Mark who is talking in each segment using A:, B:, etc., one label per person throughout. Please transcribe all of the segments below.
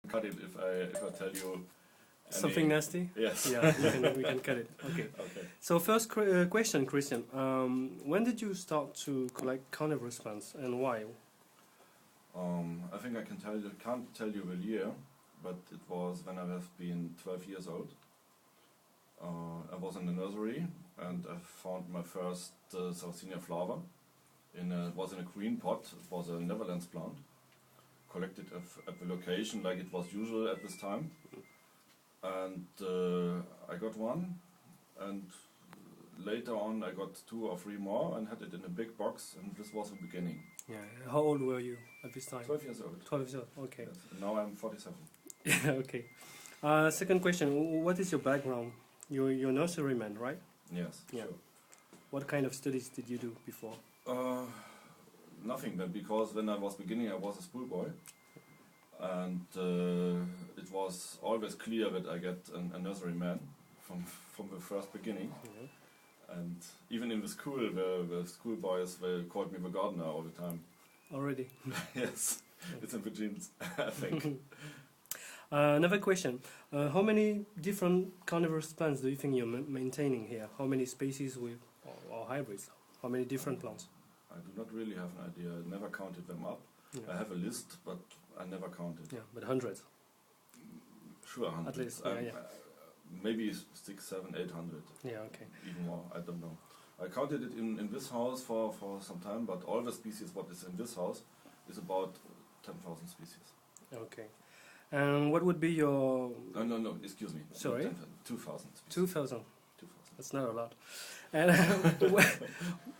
A: cut it if I tell you
B: something nasty.
A: Yes.
B: Yeah, we can cut it. Okay.
A: Okay.
B: So first question, Christian. When did you start to collect carnivorous plants and why?
A: I think I can't tell you the year, but it was when I have been 12 years old. I was in the nursery and I found my first Sarracenia flower. It was in a green pot. It was a Netherlands plant. Collected at the location like it was usual at this time. And I got one, and later on I got 2 or 3 more and had it in a big box, and this was the beginning.
B: Yeah. How old were you at this time?
A: 12 years old.
B: 12 years old. Okay.
A: Yes. Now I'm 47.
B: Okay. Second question. What is your background? You're a nurseryman, right?
A: Yes.
B: Yeah.
A: Sure.
B: What kind of studies did you do before?
A: Nothing, but because when I was beginning I was a schoolboy, and it was always clear that I get a nurseryman from the first beginning.
B: Yeah.
A: And even in the school, the schoolboys they called me the gardener all the time.
B: Already.
A: Yes, it's in the genes, I think.
B: Another question. How many different carnivorous plants do you think you're maintaining here? How many species or hybrids? How many different plants?
A: I do not really have an idea. I never counted them up.
B: Yeah.
A: I have a list, but I never counted.
B: Yeah, but hundreds.
A: Sure, 100.
B: At least, yeah.
A: Maybe 600, 700, 800.
B: Yeah, okay.
A: Even more, I don't know. I counted it in this house for some time, but all the species what is in this house is about 10,000 species.
B: Okay. And what would be your...
A: No, excuse me.
B: Sorry?
A: 2,000 species.
B: 2,000?
A: 2,000.
B: That's not a lot. And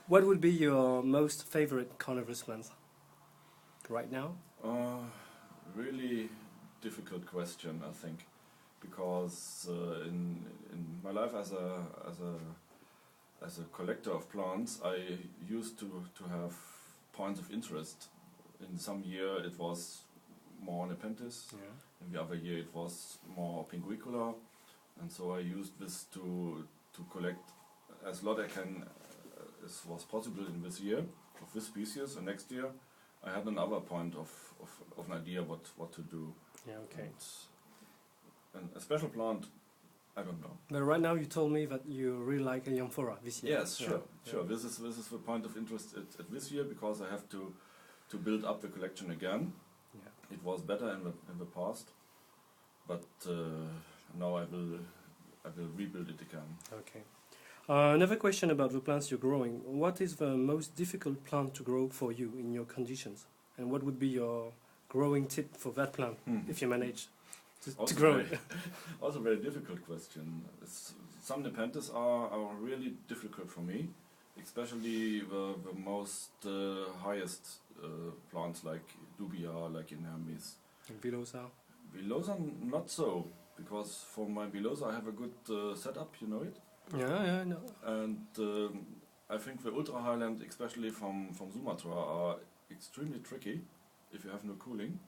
B: what would be your most favorite carnivorous plants right now?
A: Really difficult question, I think, because in my life as a collector of plants, I used to have points of interest. In some year it was more Nepenthes,
B: Yeah.
A: in the other year it was more Pinguicula, and so I used this to collect as lot I can as was possible in this year of this species, and next year I had another point of an idea what to do.
B: Yeah, okay.
A: And a special plant, I don't know.
B: But right now you told me that you really like a Amphora this year.
A: Yes, sure,
B: Yeah.
A: sure. This is the point of interest at this year, because I have to build up the collection again.
B: Yeah.
A: It was better in the past, but now I will rebuild it again.
B: Okay. Another question about the plants you're growing. What is the most difficult plant to grow for you in your conditions? And what would be your growing tip for that plant, if you manage to grow it?
A: Also a very difficult question. Some Nepenthes are really difficult for me, especially the most highest plants like Dubia, like Inermis.
B: And Villosa?
A: Villosa not so, because for my Villosa I have a good setup, you know it?
B: Yeah, no.
A: And I think the Ultra Highland, especially from Sumatra, are extremely tricky if you have no cooling.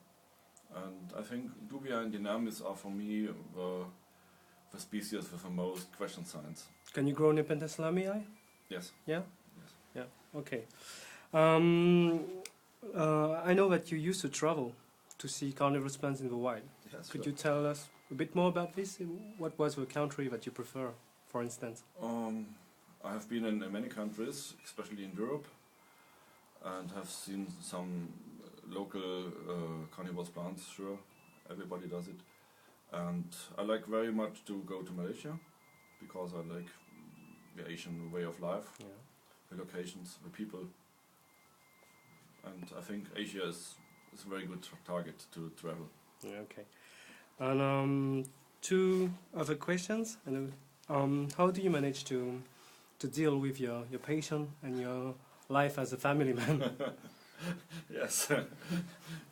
A: And I think Dubia and Inermis are for me the species with the most question signs.
B: Can you grow Nepenthes lamii?
A: Yes.
B: Yeah?
A: Yes.
B: Yeah, okay. I know that you used to travel to see carnivorous plants in the wild.
A: Yes,
B: Could
A: sure.
B: you tell us a bit more about this? What was the country that you prefer, for instance?
A: I have been in many countries, especially in Europe, and have seen some local carnivorous plants, sure, everybody does it. And I like very much to go to Malaysia, because I like the Asian way of life,
B: Yeah.
A: the locations, the people. And I think Asia is a very good target to travel.
B: Yeah, okay. And 2 other questions. How do you manage to deal with your patient and your life as a family man?
A: Yes,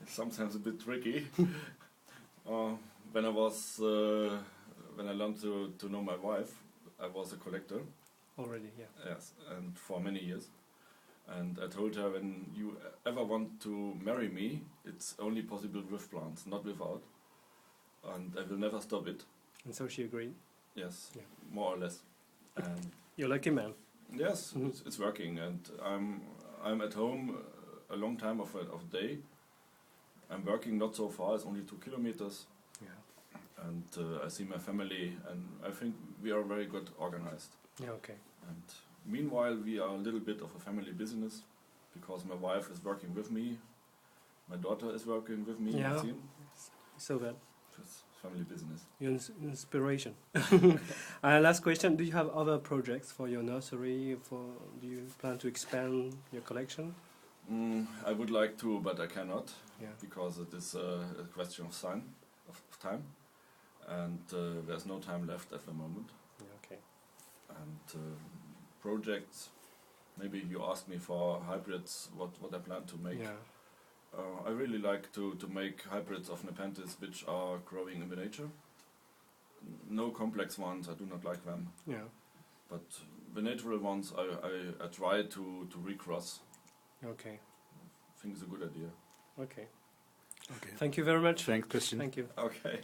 A: sometimes a bit tricky. When I learned to know my wife, I was a collector.
B: Already, yeah.
A: Yes, and for many years. And I told her, when you ever want to marry me, it's only possible with plants, not without. And I will never stop it.
B: And so she agreed.
A: Yes,
B: Yeah.
A: more or less. And
B: You're a lucky man.
A: yes,
B: Mhm.
A: it's working, and I'm at home a long time of day. I'm working not so far; it's only 2 kilometers, and I see my family, and I think we are very good organized.
B: Yeah, okay.
A: And meanwhile, we are a little bit of a family business because my wife is working with me, my daughter is working with me.
B: Yeah.
A: Maxine.
B: So that
A: It's family business.
B: your inspiration. Last question: do you have other projects for your nursery? Do you plan to expand your collection?
A: I would like to, but I cannot
B: Yeah.
A: because it is a question of time, and there's no time left at the moment.
B: Yeah, okay.
A: And projects, maybe you ask me for hybrids, what I plan to make.
B: Yeah.
A: I really like to make hybrids of Nepenthes which are growing in the nature. No complex ones, I do not like them.
B: Yeah.
A: But the natural ones I try to recross.
B: Okay.
A: I think it's a good idea.
B: Okay.
C: Okay.
B: Thank you very much.
C: Thanks, Christian.
B: Thank you.
A: Okay.